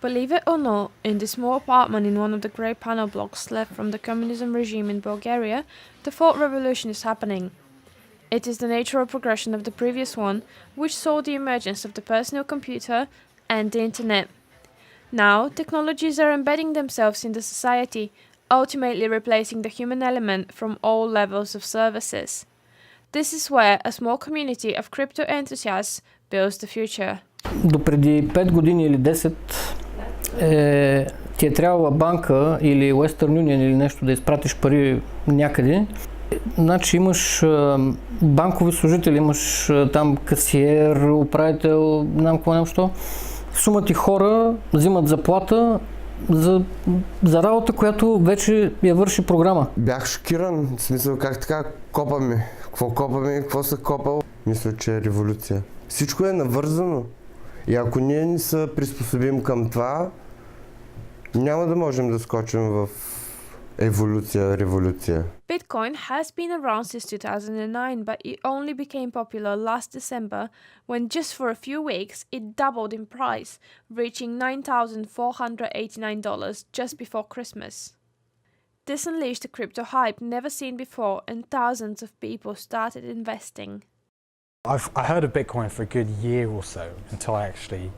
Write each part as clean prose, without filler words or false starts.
Believe it or not, in this small apartment in one of the grey panel blocks left from the communism regime in Bulgaria, the fourth revolution is happening. It is the natural progression of the previous one, which saw the emergence of the personal computer and the internet. Now, technologies are embedding themselves in the society, ultimately replacing the human element from all levels of services. This is where a small community of crypto enthusiasts builds the future. До преди 5 години или 10 ти е трябвала банка или Western Union или нещо да изпратиш пари някъде. Значи имаш банкови служители, имаш там касиер, управител, не знам какво нещо. Сума ти хора взимат заплата за работа, която вече я върши програма. Бях шокиран, в смисъл как така копаме, какво са копал. Мисля, че е революция. Всичко е навързано и ако ние не се приспособим към това, няма да можем да скочим в революция. Bitcoin has been around since 2009, but it only became popular last December when just for a few weeks it doubled in price, reaching $9,489 just before Christmas. This unleashed a crypto hype never seen before, and thousands of people started investing. I heard of Bitcoin for a good year or so until I actually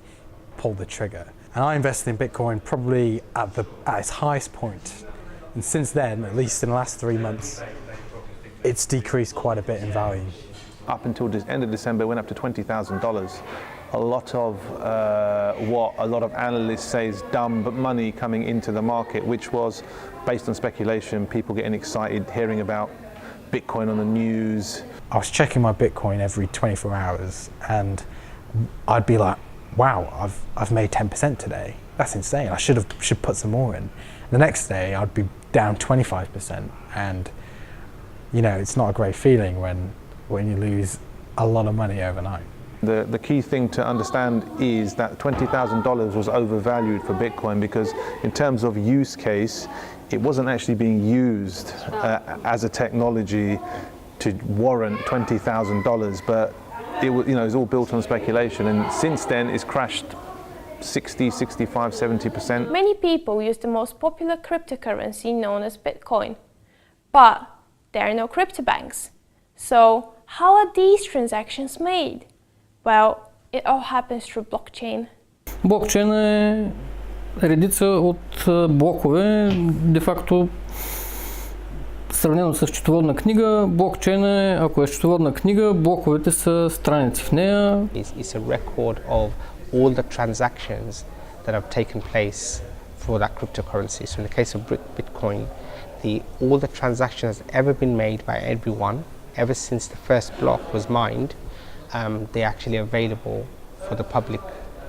pulled the trigger. And I invested in Bitcoin probably at its highest point. And since then, at least in the last 3 months, it's decreased quite a bit in value. Up until the end of December, it went up to $20,000. A lot of what a lot of analysts say is dumb but money coming into the market, which was based on speculation, people getting excited, hearing about Bitcoin on the news. I was checking my Bitcoin every 24 hours and I'd be like, wow, I've made 10% today. That's insane. I should put some more in. The next day I'd be down 25%, and you know, it's not a great feeling when you lose a lot of money overnight. The key thing to understand is that $20,000 was overvalued for Bitcoin because in terms of use case, it wasn't actually being used as a technology to warrant $20,000, but it was all built on speculation, and since then it's crashed 60, 65, 70%. Many people use the most popular cryptocurrency known as Bitcoin, but there are no crypto banks. So how are these transactions made? Well, it all happens through blockchain. Блокчейн е редица от блокове, де-факто сравнено с счетоводна книга. Блокчейн е, ако е счетоводна книга, блоковете са страници в нея. It's a record of all the transactions that have taken place for that cryptocurrency. So in the case of Bitcoin, all the transactions that have ever been made by everyone, ever since the first block was mined, they're actually available for the public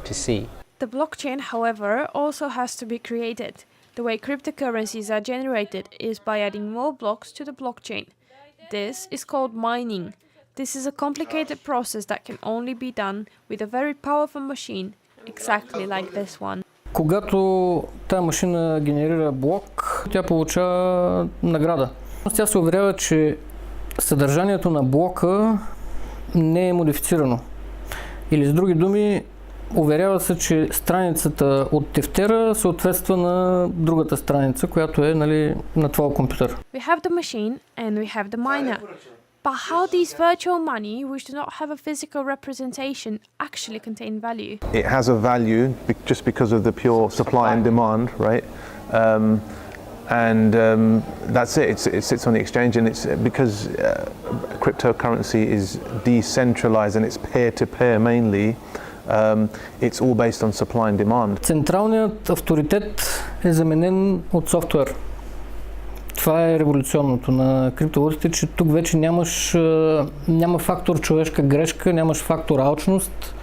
to see. The blockchain, however, also has to be created. The way cryptocurrencies are generated is by adding more blocks to the blockchain. This is called mining. This is a complicated process that can only be done with a very powerful machine, exactly like this one. Когато тази машина генерира блок, тя получава награда. Тя се уверява, че съдържанието на блока не е модифицирано. Или с други думи, уверява се, че страницата от тефтера съответства на другата страница, която е на твоя компютър. We have the machine and we have the miner. But how these virtual money, which do not have a physical representation, actually contain value? It has a value just because of the pure supply and demand, right? That's it. It sits on the exchange, and it's because cryptocurrency is decentralized and it's peer-to-peer mainly. It's all based on supply and demand. Централният авторитет е заменен от софтуер. Това е революционното на криптовалутите, че тук вече няма фактор човешка грешка, нямаш фактор алчност,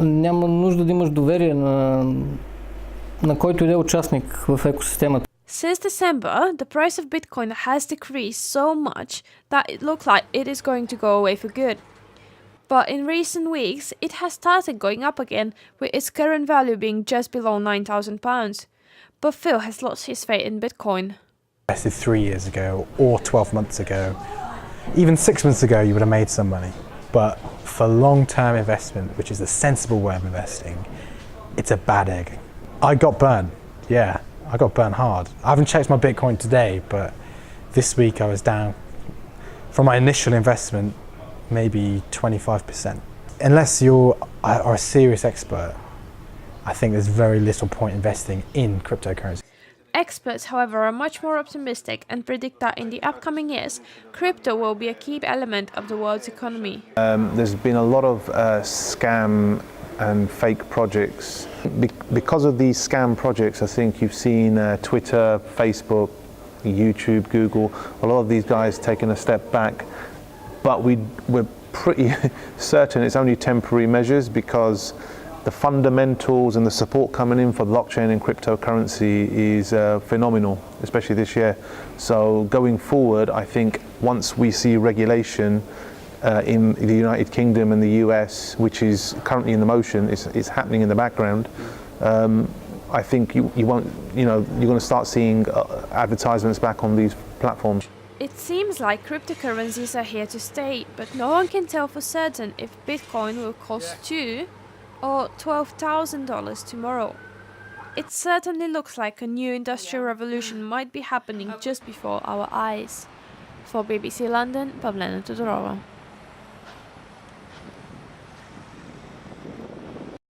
няма нужда да имаш доверие на който и да е участник в екосистемата. Since December, the price of Bitcoin has decreased so much that it looks like it is going to go away for good. But in recent weeks, it has started going up again, with its current value being just below £9,000. But Phil has lost his faith in Bitcoin. Invested 3 years ago or 12 months ago, even 6 months ago, you would have made some money. But for long-term investment, which is a sensible way of investing, it's a bad egg. I got burnt. Yeah, I got burnt hard. I haven't checked my Bitcoin today, but this week I was down from my initial investment, maybe 25%. Unless you are a serious expert, I think there's very little point investing in cryptocurrency. Experts, however, are much more optimistic and predict that in the upcoming years, crypto will be a key element of the world's economy. There's been a lot of scam and fake projects. Because of these scam projects, I think you've seen Twitter, Facebook, YouTube, Google, a lot of these guys taking a step back. But we're pretty certain it's only temporary measures, because the fundamentals and the support coming in for blockchain and cryptocurrency is phenomenal, especially this year. So going forward, I think once we see regulation in the United Kingdom and the US, which is currently in the motion, it's happening in the background, I think you won't, you're going to start seeing advertisements back on these platforms. It seems like cryptocurrencies are here to stay, but no one can tell for certain if Bitcoin will cost $2,000 or $12,000 tomorrow. It certainly looks like a new industrial revolution might be happening just before our eyes. For BBC London, Pavlena Todorova.